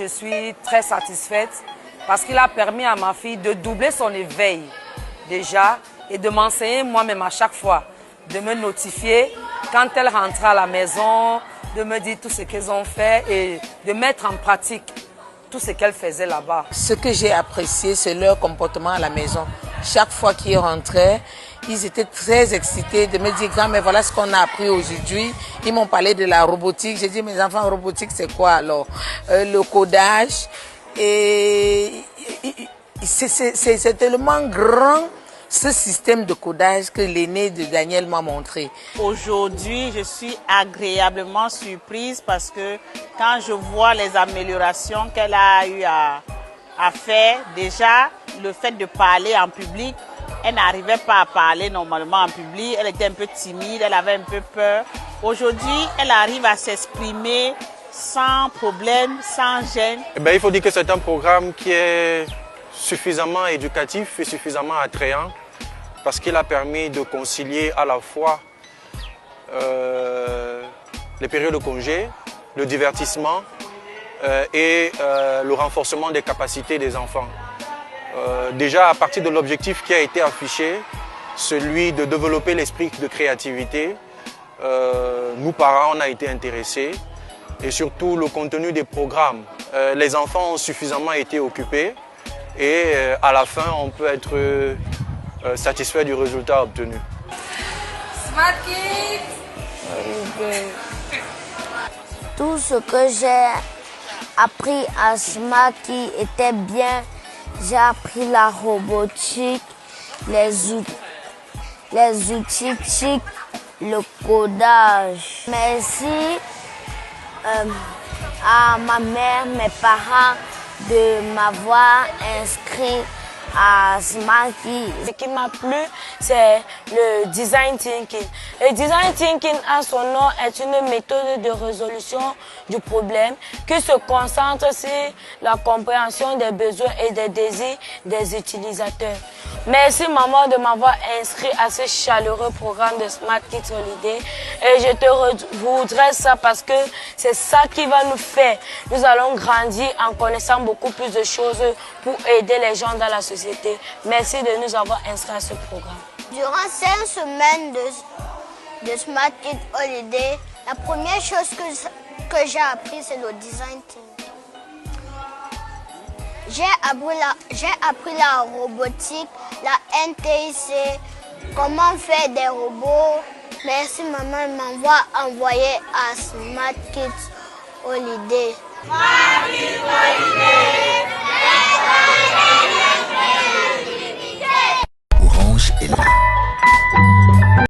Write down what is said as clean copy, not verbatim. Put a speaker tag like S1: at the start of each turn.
S1: suis très satisfaite parce qu'il a permis à ma fille de doubler son éveil déjà et de m'enseigner moi-même à chaque fois, de me notifier quand elle rentre à la maison, de me dire tout ce qu'elles ont fait et de mettre en pratique tout ce qu'elles faisaient là-bas.
S2: Ce que j'ai apprécié, c'est leur comportement à la maison. Chaque fois qu'ils rentraient, ils étaient très excités de me dire, mais voilà ce qu'on a appris aujourd'hui. Ils m'ont parlé de la robotique. J'ai dit, mes enfants, robotique, c'est quoi alors? Le codage. Et c'est tellement grand, ce système de codage que l'aîné de Daniel m'a montré.
S3: Aujourd'hui, je suis agréablement surprise parce que quand je vois les améliorations qu'elle a eu à faire, déjà le fait de parler en public, elle n'arrivait pas à parler normalement en public, elle était un peu timide, elle avait un peu peur. Aujourd'hui, elle arrive à s'exprimer sans problème, sans gêne.
S4: Il faut dire que c'est un programme qui est suffisamment éducatif et suffisamment attrayant parce qu'il a permis de concilier à la fois les périodes de congé, le divertissement et le renforcement des capacités des enfants. Déjà à partir de l'objectif qui a été affiché, celui de développer l'esprit de créativité, nous parents on a été intéressés et surtout le contenu des programmes. Les enfants ont suffisamment été occupés et à la fin on peut être satisfait du résultat obtenu.
S5: Smart Kids.
S6: Tout ce que j'ai appris à Smart Kids était bien. J'ai appris la robotique, les outils TIC, le codage. Merci à ma mère, mes parents de m'avoir inscrit à Smart Kids.
S7: Ce qui m'a plu, c'est le design thinking. Le design thinking, à son nom, est une méthode de résolution du problème qui se concentre sur la compréhension des besoins et des désirs des utilisateurs. Merci maman de m'avoir inscrit à ce chaleureux programme de Smart Kids Holiday et je te voudrais ça parce que c'est ça qui va nous faire. Nous allons grandir en connaissant beaucoup plus de choses pour aider les gens dans la société. Merci de nous avoir inscrits à ce programme.
S6: Durant 5 semaines de Smart Kids Holiday, la première chose que j'ai appris, c'est le design thinking. J'ai appris la robotique, la NTIC, comment faire des robots. Merci maman de m'avoir envoyé à Smart Kids Holiday.
S5: Smart Kids Holiday.